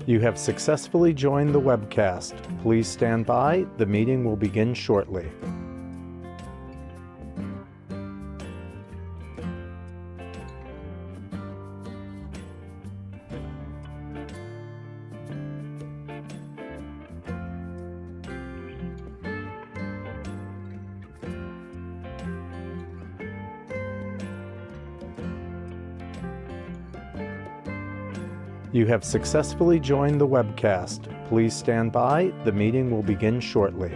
You have successfully joined the webcast. Please stand by. The meeting will begin shortly. You have successfully joined the webcast. Please stand by. The meeting will begin shortly.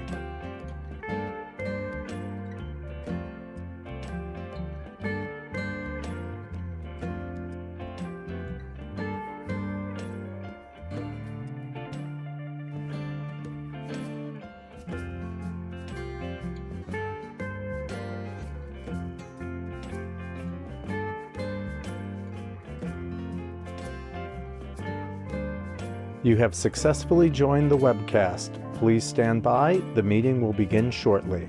You have successfully joined the webcast. Please stand by. The meeting will begin shortly.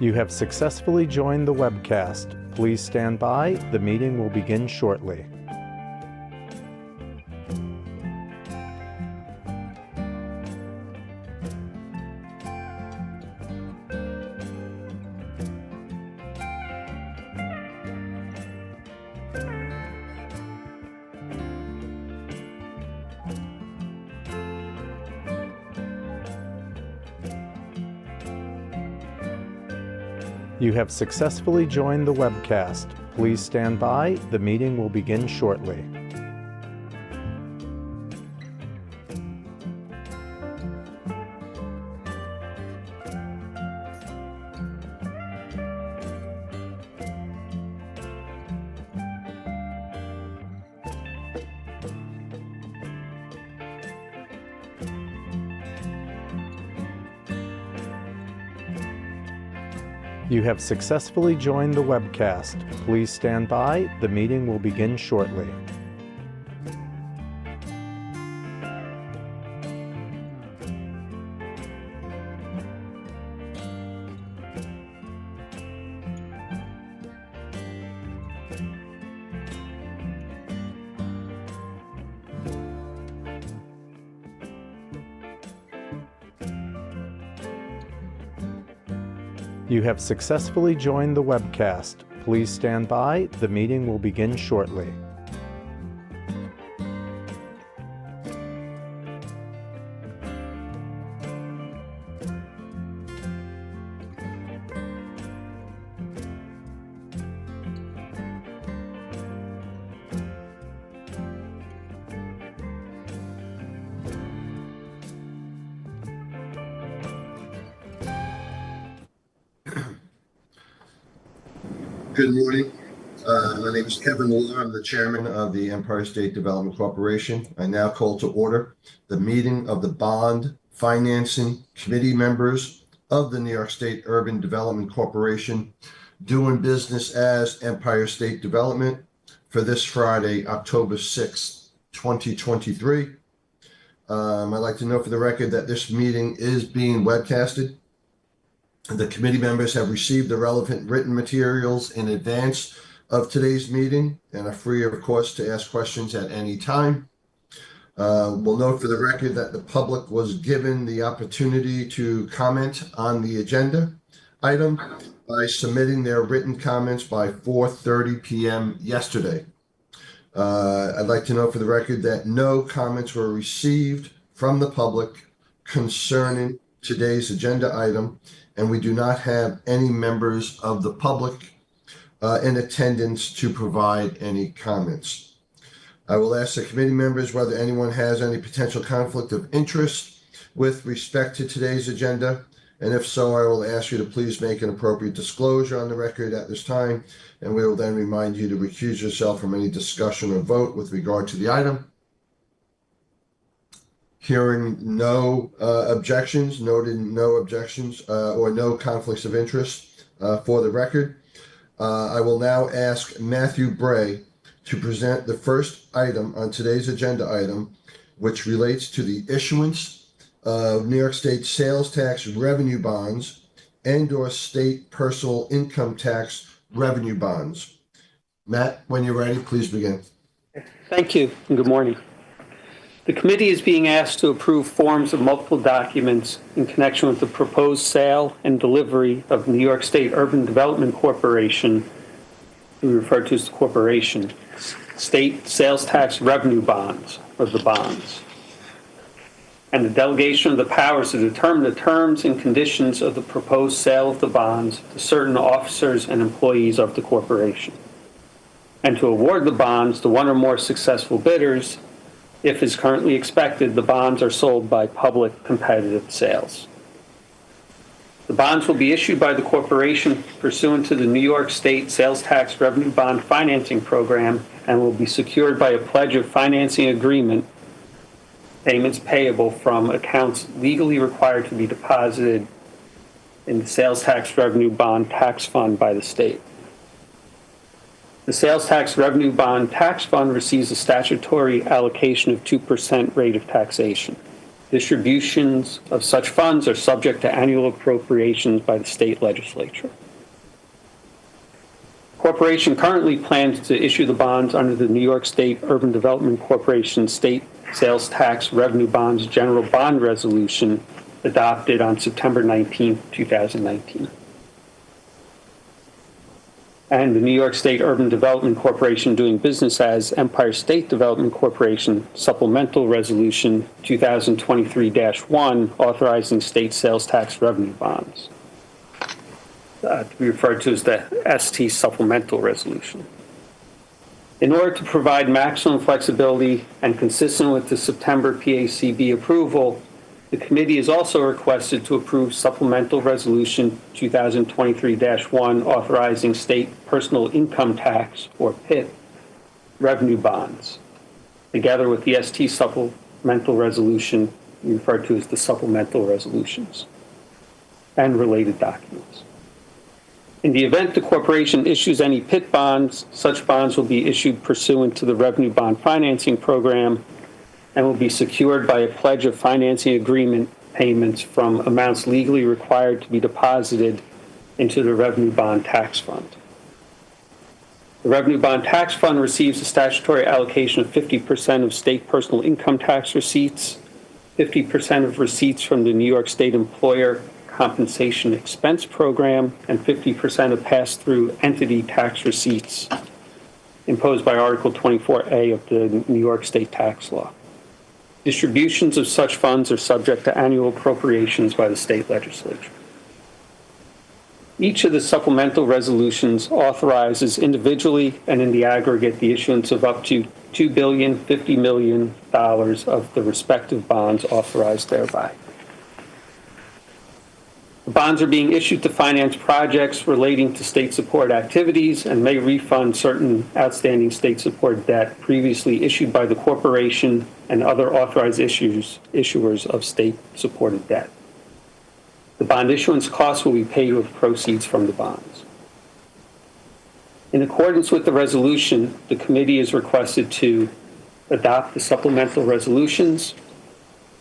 You have successfully joined the webcast. Please stand by. The meeting will begin shortly. You have successfully joined the webcast. Please stand by. The meeting will begin shortly. You have successfully joined the webcast. Please stand by. The meeting will begin shortly. You have successfully joined the webcast. Please stand by. The meeting will begin shortly. Good morning. My name is Kevin Muller. I'm the chairman of the Empire State Development Corporation. I now call to order the meeting of the Bond Financing Committee members of the New York State Urban Development Corporation, doing business as Empire State Development for this Friday, October 6th, 2023. I'd like to note for the record that this meeting is being webcasted. The committee members have received the relevant written materials in advance of today's meeting and are free, of course, to ask questions at any time. We'll note for the record that the public was given the opportunity to comment on the agenda item by submitting their written comments by 4:30 p.m. yesterday. I'd like to note for the record that no comments were received from the public concerning today's agenda item, and we do not have any members of the public in attendance to provide any comments. I will ask the committee members whether anyone has any potential conflict of interest with respect to today's agenda, and if so, I will ask you to please make an appropriate disclosure on the record at this time, and we will then remind you to recuse yourself from any discussion or vote with regard to the item. Hearing no objections, noted no objections or no conflicts of interest, for the record. I will now ask Matthew Bray to present the first item on today's agenda item, which relates to the issuance of New York State sales tax revenue bonds and/or state personal income tax revenue bonds. Matt, when you're ready, please begin. Thank you, and good morning. The committee is being asked to approve forms of multiple documents in connection with the proposed sale and delivery of New York State Urban Development Corporation, we refer to as the corporation, state sales tax revenue bonds, or the bonds, and the delegation of the powers to determine the terms and conditions of the proposed sale of the bonds to certain officers and employees of the corporation, and to award the bonds to one or more successful bidders. If is currently expected, the bonds are sold by public competitive sales. The bonds will be issued by the corporation pursuant to the New York State Sales Tax Revenue Bond Financing Program and will be secured by a pledge of financing agreement, payments payable from accounts legally required to be deposited in the Sales Tax Revenue Bond Tax Fund by the state. The Sales Tax Revenue Bond Tax Fund receives a statutory allocation of 2% rate of taxation. Distributions of such funds are subject to annual appropriations by the state legislature. The corporation currently plans to issue the bonds under the New York State Urban Development Corporation State Sales Tax Revenue Bonds General Bond Resolution adopted on September 19, 2019. And the New York State Urban Development Corporation doing business as Empire State Development Corporation Supplemental Resolution 2023-1 authorizing state sales tax revenue bonds, to be referred to as the ST Supplemental Resolution. In order to provide maximum flexibility and consistent with the September PACB approval, the committee is also requested to approve Supplemental Resolution 2023-1 authorizing state personal income tax, or PIT, revenue bonds, together with the ST Supplemental Resolution, we refer to as the Supplemental Resolutions, and related documents. In the event the corporation issues any PIT bonds, such bonds will be issued pursuant to the Revenue Bond Financing Program and will be secured by a pledge of financing agreement payments from amounts legally required to be deposited into the Revenue Bond Tax Fund. The Revenue Bond Tax Fund receives a statutory allocation of 50% of state personal income tax receipts, 50% of receipts from the New York State Employer Compensation Expense Program, and 50% of pass-through entity tax receipts imposed by Article 24A of the New York State Tax Law. Distributions of such funds are subject to annual appropriations by the state legislature. Each of the supplemental resolutions authorizes individually and in the aggregate the issuance of up to $2,050 million of the respective bonds authorized thereby. The bonds are being issued to finance projects relating to state support activities and may refund certain outstanding state support debt previously issued by the corporation and other authorized issuers of state-supported debt. The bond issuance costs will be paid with proceeds from the bonds. In accordance with the resolution, the committee is requested to adopt the supplemental resolutions,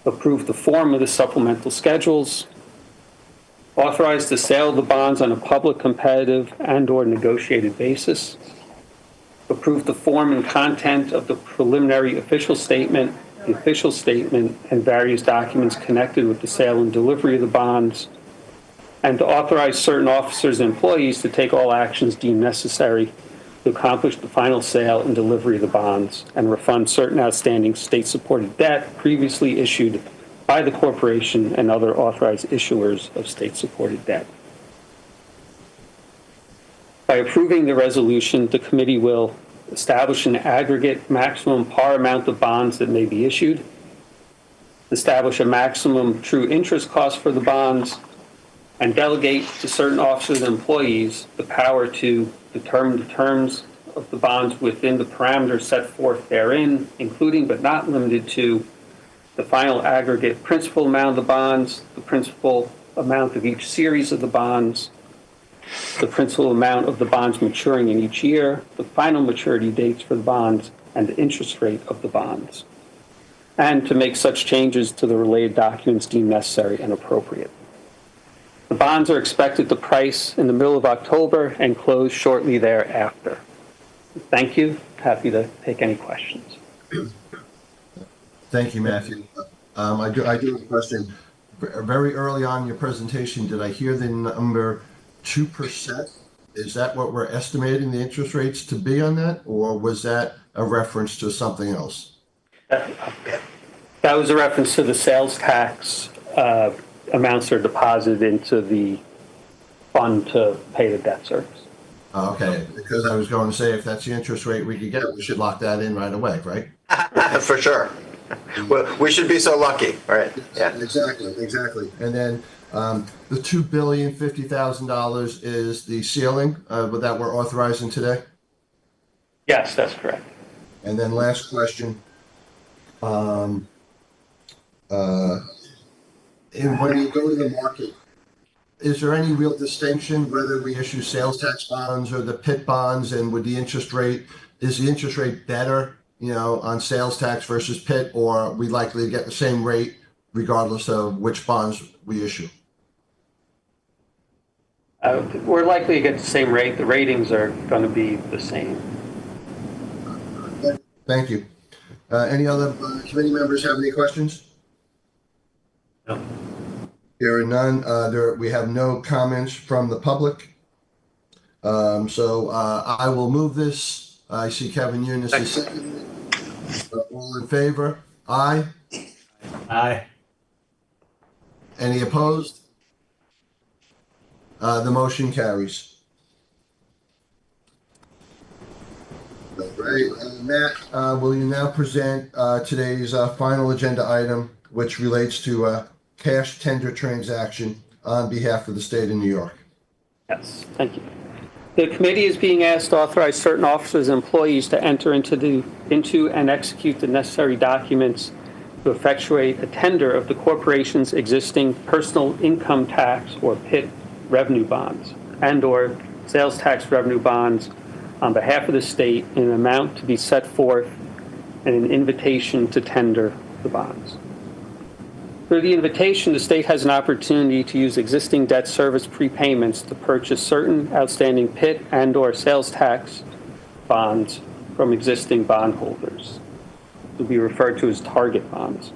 approve the form of the supplemental schedules, authorize the sale of the bonds on a public, competitive, and/or negotiated basis, approve the form and content of the preliminary official statement, the official statement, and various documents connected with the sale and delivery of the bonds, and to authorize certain officers and employees to take all actions deemed necessary to accomplish the final sale and delivery of the bonds and refund certain outstanding state-supported debt previously issued by the corporation and other authorized issuers of state-supported debt. By approving the resolution, the committee will establish an aggregate maximum par amount of bonds that may be issued, establish a maximum true interest cost for the bonds, and delegate to certain officers and employees the power to determine the terms of the bonds within the parameters set forth therein, including but not limited to the final aggregate principal amount of the bonds, the principal amount of each series of the bonds, the principal amount of the bonds maturing in each year, the final maturity dates for the bonds, and the interest rate of the bonds, and to make such changes to the related documents deemed necessary and appropriate. The bonds are expected to price in the middle of October and close shortly thereafter. Thank you. Happy to take any questions. Thank you, Matthew. I do have a question. Very early on in your presentation, did I hear the number 2%? Is that what we're estimating the interest rates to be on that, or was that a reference to something else? That was a reference to the sales tax amounts are deposited into the fund to pay the debt service. Okay, because I was going to say, if that's the interest rate we could get, we should lock that in right away, right? For sure. Well, we should be so lucky, right? Yeah. Exactly. And then the $2,050,000 is the ceiling that we're authorizing today? Yes, that's correct. And then last question. When you go to the market, is there any real distinction whether we issue sales tax bonds or the PIT bonds, and with the interest rate, is the interest rate better, on sales tax versus PIT, or are we likely to get the same rate regardless of which bonds we issue? We're likely to get the same rate. The ratings are going to be the same. Thank you. Any other committee members have any questions? No. Hearing none, we have no comments from the public. So I will move this. I see Kevin Eunice is second. All in favor? Aye. Aye. Any opposed? The motion carries. All right, Matt, will you now present today's final agenda item, which relates to a cash tender transaction on behalf of the state of New York? Yes, thank you. The committee is being asked to authorize certain officers and employees to enter into and execute the necessary documents to effectuate a tender of the corporation's existing personal income tax or PIT revenue bonds and/or sales tax revenue bonds on behalf of the state in an amount to be set forth in an invitation to tender the bonds. Through the invitation, the state has an opportunity to use existing debt service prepayments to purchase certain outstanding PIT and/or sales tax bonds from existing bondholders. It will be referred to as target bonds.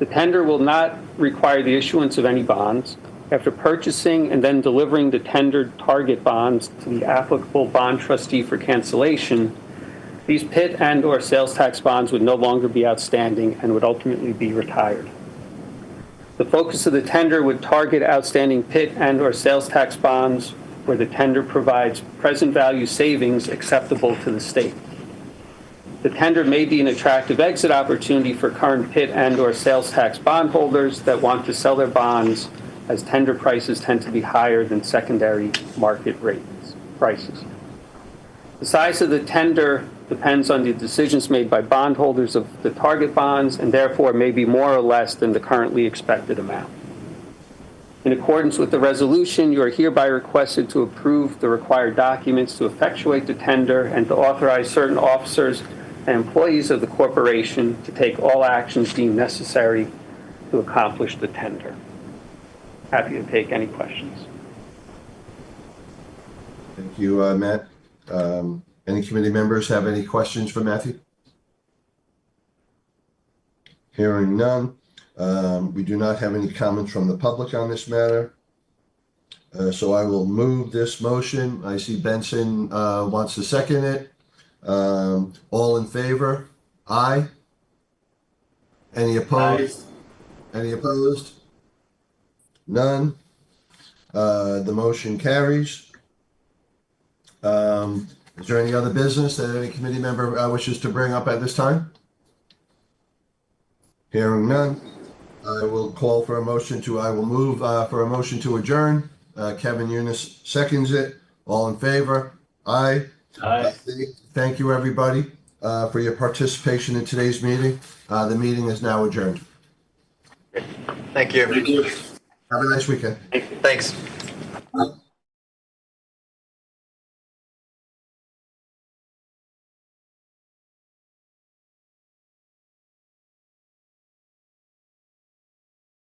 The tender will not require the issuance of any bonds. After purchasing and then delivering the tendered target bonds to the applicable bond trustee for cancellation, these PIT and/or sales tax bonds would no longer be outstanding and would ultimately be retired. The focus of the tender would target outstanding PIT and/or sales tax bonds where the tender provides present value savings acceptable to the state. The tender may be an attractive exit opportunity for current PIT and/or sales tax bondholders that want to sell their bonds, as tender prices tend to be higher than secondary market prices. The size of the tender depends on the decisions made by bondholders of the target bonds and therefore may be more or less than the currently expected amount. In accordance with the resolution, you are hereby requested to approve the required documents to effectuate the tender and to authorize certain officers and employees of the corporation to take all actions deemed necessary to accomplish the tender. Happy to take any questions. Thank you, Matt. Any committee members have any questions for Matthew? Hearing none. We do not have any comments from the public on this matter. So I will move this motion. I see Benson wants to second it. All in favor? Aye. Any opposed? Any opposed? None. The motion carries. Is there any other business that any committee member wishes to bring up at this time? Hearing none. I will call for a motion to, I will move for a motion to adjourn. Kevin Eunice seconds it. All in favor? Aye. Aye. Thank you, everybody, for your participation in today's meeting. The meeting is now adjourned. Thank you. Have a nice weekend. Thanks.